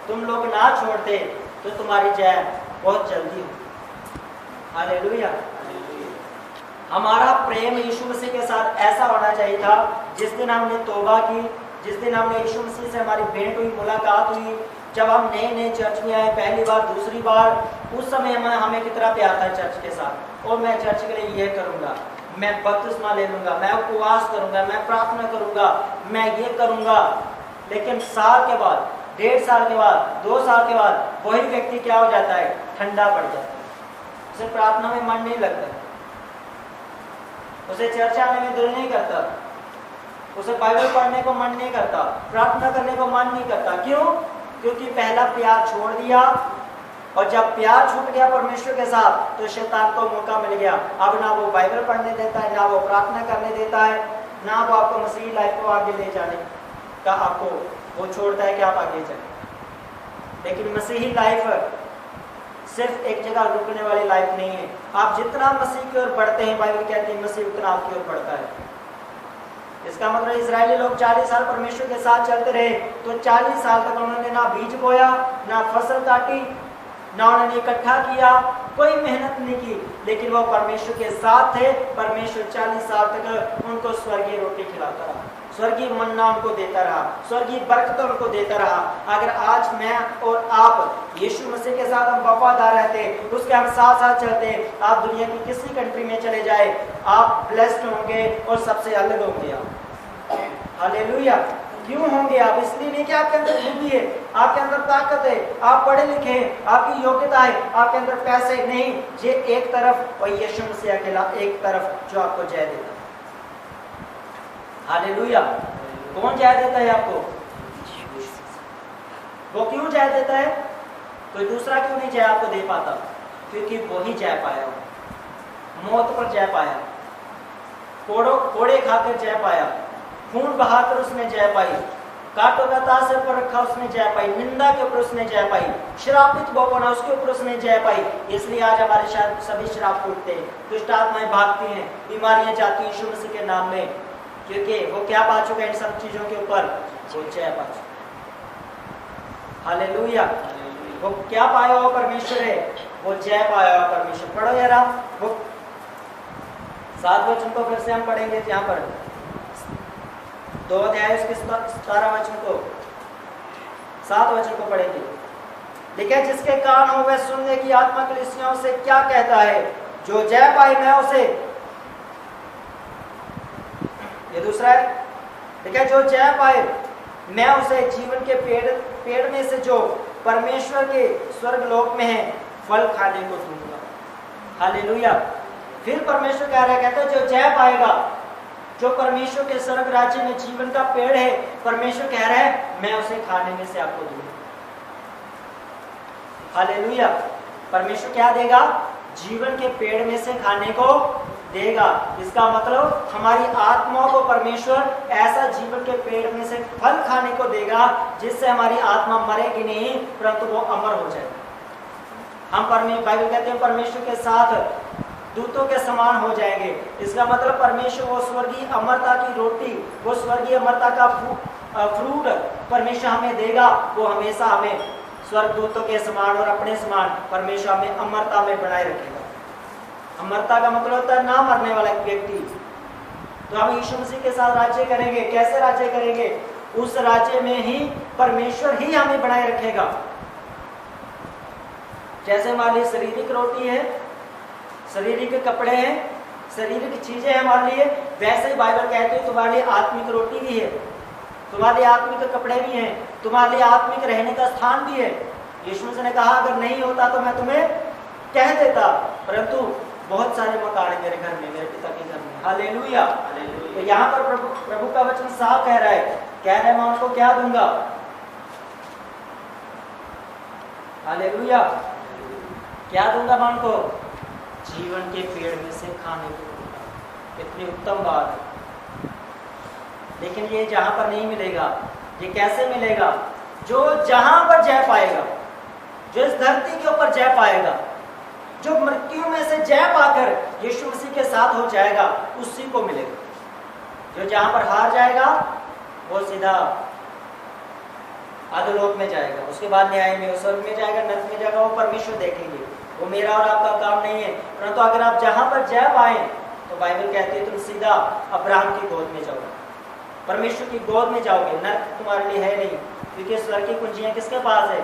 A: तुम लोग ना छोड़ते तो तुम्हारी जय बहुत जल्दी हो। हालेलुया। हमारा प्रेम यीशु मसीह के साथ ऐसा होना चाहिए था, जिस दिन हमने तौबा की, जिस दिन हमने यीशु मसीह से हमारी भेंट हुई, मुलाकात हुई, जब हम नए नए चर्च में आए पहली बार, दूसरी बार, उस समय हमें कितना प्यार था चर्च के साथ। और मैं चर्च के लिए ये करूंगा, मैं बपतिस्मा ले लूंगा, मैं उपवास करूंगा, मैं प्रार्थना करूंगा, मैं ये करूंगा। लेकिन साल के बाद, 1.5 साल के बाद, 2 साल के बाद वही व्यक्ति क्या हो जाता है? ठंडा पड़ जाता है, उसे प्रार्थना में मन नहीं लगता, उसे चर्च आने में दिल नहीं करता, उसे बाइबल पढ़ने को मन नहीं करता, प्रार्थना करने को मन नहीं करता। क्यों? क्योंकि पहला प्यार छोड़ दिया, और जब प्यार छूट गया परमेश्वर के साथ तो शैतान को मौका मिल गया। अब ना वो बाइबल पढ़ने देता है, ना वो प्रार्थना करने देता है, ना वो आपको मसीही लाइफ को आगे ले जाने का आपको वो छोड़ता है कि आप आगे जाए। लेकिन मसीही लाइफ सिर्फ एक जगह रुकने वाली लाइफ नहीं है। आप जितना मसीह की ओर बढ़ते हैं, बाइबल कहती है मसीह उतना आपकी ओर बढ़ता है। इसका मतलब इजरायली लोग 40 साल परमेश्वर के साथ चलते रहे, तो 40 साल तक उन्होंने ना बीज बोया, ना फसल काटी, ना उन्होंने इकट्ठा किया, कोई मेहनत नहीं की, लेकिन वो परमेश्वर के साथ थे। परमेश्वर 40 साल तक उनको स्वर्गीय रोटी खिलाता रहा, स्वर्गीय मन्ना उनको देता रहा, स्वर्गीय बरकत उनको देता रहा। अगर आज मैं और आप यीशु मसीह के साथ हम वफादार रहते, उसके हम साथ साथ चलते, आप दुनिया की किसी कंट्री में चले जाए, आप ब्लेस्ड होंगे और सबसे अलग होंगे आप। हालेलुया। क्यों होंगे आप? इसलिए नहीं कि आपके अंदर बुद्धि है, आपके अंदर ताकत है, आप पढ़े लिखे हैं, आपकी योग्यता है, आपके अंदर पैसे नहीं, ये एक तरफ, और यीशु मसीह अकेला एक तरफ जो आपको जय देता है। हालेलुया। कौन जय देता है आपको? वो क्यों जय देता है? कोई दूसरा क्यों नहीं जय आपको दे पाता? क्योंकि वो ही जय पाया, मौत पर जय पाया, कोड़े खाकर जय पाया, खून बहाकर उसने जय पाई, कांटों का ताज पर रखा उसने जय पाई, निंदा के ऊपर उसने जय पाई, श्रापित वो बना उसके ऊपर उसने जय पाई। इसलिए आज हमारे शायद सभी श्राप टूटते हैं, दुष्ट आत्माएं भागती हैं, बीमारियां जाती हैं यीशु मसीह के नाम में, क्योंकि वो क्या पा चुका है इन सब चीजों के ऊपर? वो जय पा चुका। हालेलुया। वो क्या पाया हुआ परमेश्वर है? वो जय पाया हुआ परमेश्वर। पढ़ो यार आप वो 7 वचन को फिर से हम पढ़ेंगे, यहाँ पर 2 अध्याय उसके 17 वचन को, 7 वचन को पढ़ेंगे। देखिए, जिसके कान हो वह सुनने की आत्मा कलीसियाओं से क्या कहता है, जो जय पाए मैं उसे, ये दूसरा है, देखिए, जो जय पाए मैं उसे जीवन के पेड़ में से जो परमेश्वर के स्वर्ग लोक में है फल खाने को दूंगा। हालेलुया। फिर परमेश्वर कह रहा है, कहते हैं जो जय पाएगा, जो परमेश्वर के स्वर्ग राज्य में जीवन का पेड़ है, परमेश्वर कह रहा है मैं उसे खाने में से आपको दूंगा। हालेलुया। परमेश्वर क्या देगा? जीवन के पेड़ में से खाने को देगा। इसका मतलब हमारी आत्माओं को परमेश्वर ऐसा जीवन के पेड़ में से फल खाने को देगा जिससे हमारी आत्मा मरेगी नहीं, परंतु वो अमर हो जाएगी। हम बाइबल कहते हैं परमेश्वर के साथ दूतों के समान हो जाएंगे। इसका मतलब परमेश्वर वो स्वर्गीय अमरता की रोटी, वो स्वर्गीय अमरता का फ्रूट परमेश्वर हमें देगा। वो हमेशा हमें स्वर्गदूतों के समान और अपने समान परमेश्वर हमें अमरता में बनाए रखेगा। अमरता का मतलब होता है ना मरने वाला व्यक्ति। तो हम यीशु मसीह के साथ राज्य करेंगे। कैसे राज्य करेंगे? उस राज्य में ही परमेश्वर ही हमें बनाए रखेगा। जैसे हमारे लिए शारीरिक रोटी है, शारीरिक कपड़े हैं, शारीरिक चीजें हैं हमारे लिए, वैसे ही बाइबल कहती है तुम्हारे लिए आत्मिक रोटी भी है, तुम्हारे लिए आत्मिक कपड़े भी हैं, तुम्हारे लिए आत्मिक रहने का स्थान भी है। यीशु मसीह ने कहा अगर नहीं होता तो मैं तुम्हें कह देता, परंतु बहुत सारे मकान है मेरे घर में, मेरे पिता के घर में। हालेलुया। तो यहाँ पर प्रभु का वचन साफ कह रहा है मैं उनको क्या दूंगा? हालेलुया। क्या दूंगा मैं उनको? जीवन के पेड़ में से खाने को दूंगा। कितनी उत्तम बात है। लेकिन ये जहां पर नहीं मिलेगा। ये कैसे मिलेगा? जो जहां पर जय पाएगा, जो इस धरती के ऊपर जय पाएगा, जो मृत्यु में से जय पाकर यीशु मसीह के साथ हो जाएगा, उसी को मिलेगा। जो जहां पर हार जाएगा वो सीधा अधोलोक में जाएगा, उसके बाद न्याय में, स्वर्ग में जाएगा, नरक में जाएगा, वो परमेश्वर देखेंगे। वो मेरा और आपका काम नहीं है। परंतु अगर आप जहां पर जय पाए तो बाइबल कहती है तुम सीधा अब्राहम की गोद में जाओगे, परमेश्वर की गोद में जाओगे। नरक तुम्हारे लिए है नहीं, क्योंकि स्वर्ग की कुंजियां किसके पास है?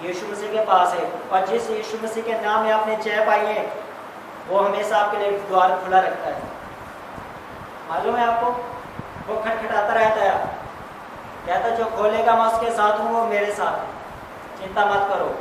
A: यीशु मसीह के पास है। और जिस यीशु मसीह के नाम में आपने जय पाई है, वो हमेशा आपके लिए द्वार खुला रखता है। मालूम है आपको? वो खटखटाता रहता है, कहता जो खोलेगा मैं उसके साथ हूँ, वो मेरे साथ है, चिंता मत करो।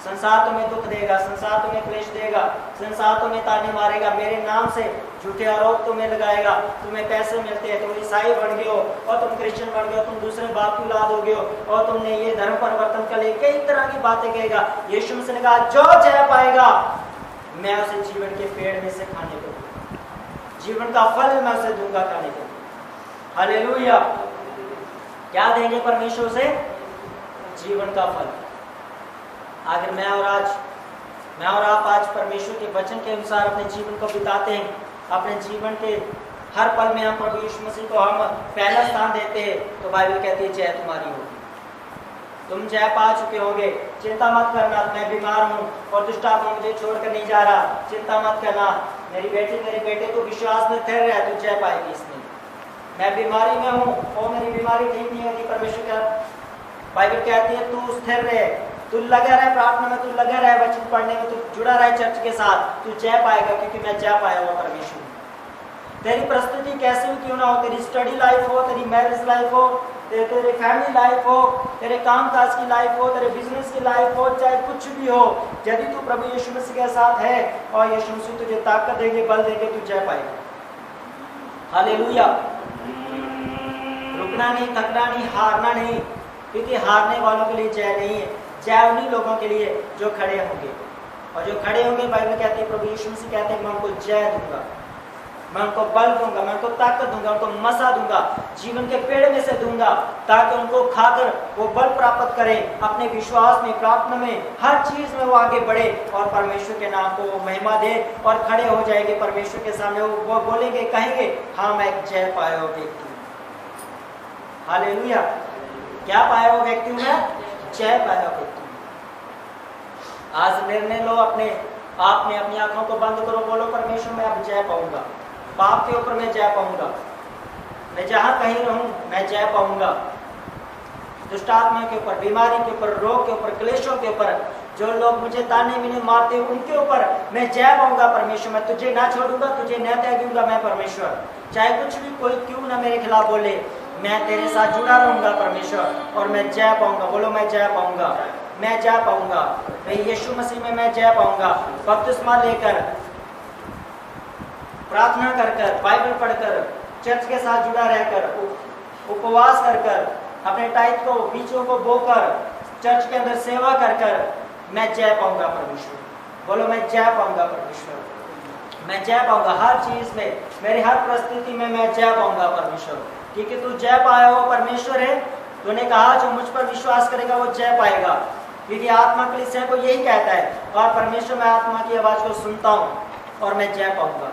A: संसार तुम्हें दुख देगा, संसार तुम्हें क्लेश देगा, संसार तुम्हें ताने मारेगा, मेरे नाम से झूठे आरोप तुम्हें लगाएगा, तुम्हें पैसे मिलते हैं, तुम ईसाई बन गए हो और तुम क्रिश्चियन बन गए हो, तुम दूसरे बाप की औलाद हो गए हो और तुमने ये धर्म परिवर्तन कर लिया, कई तरह की बातें कहेगा। यीशु मसीह ने कहा जो जय पाएगा मैं उसे जीवन के पेड़ में से खाने को दूंगा, जीवन का फल मैं उसे दूंगा खाने को। हालेलुया। क्या देंगे परमेश्वर से? जीवन का फल। अगर मैं और आप आज परमेश्वर के वचन के अनुसार अपने जीवन को बिताते हैं, अपने जीवन के हर पल में हम प्रभु यीशु मसीह को हम पहला स्थान देते हैं, तो बाइबल कहती है जय तुम्हारी होगी। तुम जय पा चुके होगे। चिंता मत करना, मैं बीमार हूँ और दुष्ट आत्मा मुझे छोड़कर नहीं जा रहा, चिंता मत करना। मेरी बेटी मेरे बेटे तो विश्वास में ठहर रहा है, तू जय पाएगी इसमें। मैं बीमारी में हूँ और मेरी बीमारी ठीक नहीं होगी, परमेश्वर का बाइबल कहती है तू स्थिर रहे, तू लगा रहे प्रार्थना में, तू लगा रहे वचन पढ़ने में, तू जुड़ा रहे चर्च के साथ, तू जय पाएगा, क्योंकि मैं जय पाया हुआ परमेश्वर। तेरी प्रस्तुति कैसी भी क्यों ना हो, तेरी स्टडी लाइफ हो, तेरी मैरिज लाइफ हो, तेरे फैमिली लाइफ हो, तेरे काम काज की लाइफ हो, तेरे बिजनेस की लाइफ हो, चाहे कुछ भी हो, यदि तू प्रभु यीशु मसीह के साथ है और यीशु मसीह तुझे ताकत देंगे, बल देंगे, तू जय पाएगा। हालेलुया। रुकना नहीं, थकना नहीं, हारना नहीं, क्योंकि हारने वालों के लिए जय नहीं है, जय उन्हीं लोगों के लिए जो खड़े होंगे। और जो खड़े होंगे बाइबल कहती है, प्रभु यीशु मसीह कहते हैं मैं उनको जय दूंगा, मैं उनको बल दूंगा, मैं उनको ताकत दूंगा, उनको मसा दूंगा, जीवन के पेड़ में से दूंगा, ताकि उनको खाकर वो बल प्राप्त करें, अपने विश्वास में, प्रार्थना में, हर चीज में वो आगे बढ़े और परमेश्वर के नाम को वो महिमा दे और खड़े हो जाएंगे परमेश्वर के सामने। वो बोलेंगे, कहेंगे हाँ मैं एक जय पाया हुआ व्यक्ति हूँ। हालेलुया। क्या पाया हुआ व्यक्ति हूँ मैं? जय पाया हुआ व्यक्ति। आज निर्णय लो अपने आप में, अपनी आंखों को बंद करो, बोलो परमेश्वर मैं अब जय पाऊंगा, पाप के ऊपर मैं जय पाऊंगा, मैं जहां कहीं रहूं मैं जय पाऊंगा, दुष्ट आत्मा के ऊपर, बीमारी के ऊपर, रोग के ऊपर, क्लेशों के ऊपर, जो लोग मुझे ताने मीने मारते हैं उनके ऊपर मैं जय पाऊंगा परमेश्वर। मैं तुझे ना छोड़ूंगा, तुझे न त्यागूंगा मैं परमेश्वर, चाहे कुछ भी कोई क्यों ना मेरे खिलाफ बोले, मैं तेरे साथ जुड़ा रहूंगा परमेश्वर और मैं जय पाऊंगा। बोलो मैं जय पाऊंगा, मैं जय पाऊंगा, मैं यीशु मसीह में मैं जय पाऊंगा। बपतिस्मा लेकर, प्रार्थना कर कर, बाइबल पढ़कर, चर्च के साथ जुड़ा रहकर, उपवास कर कर, अपने टाइट को, बीजों को बोकर, चर्च के अंदर सेवा कर कर मैं जय पाऊंगा परमेश्वर। बोलो मैं जय पाऊंगा परमेश्वर, मैं जय पाऊंगा हर चीज में, मेरी हर परिस्थिति में मैं जय पाऊंगा परमेश्वर, क्योंकि तू जय पाया हुआ परमेश्वर है। तूने कहा जो मुझ पर विश्वास करेगा वो जय पाएगा, क्योंकि आत्मा कलीसिया को यही कहता है। और परमेश्वर मैं आत्मा की आवाज को सुनता हूँ और मैं जय पाऊंगा।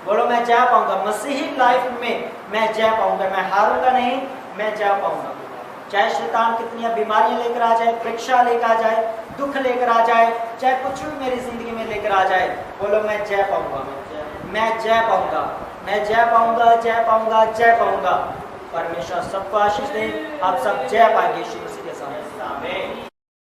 A: बोलो मैं जय पाऊंगा, मसीही लाइफ में मैं जय पाऊंगा, मैं हारूंगा नहीं, मैं जय पाऊंगा। चाहे शैतान कितनी बीमारियां लेकर आ जाए, परीक्षा लेकर आ जाए, दुख लेकर आ जाए, चाहे कुछ भी मेरी जिंदगी में लेकर आ जाए, बोलो मैं जय पाऊंगा, मैं जय पाऊंगा, मैं जय पाऊंगा, जय पाऊंगा, जय पाऊंगा। परमेश्वर सबको आशीष दे, आप सब जय पाएंगे।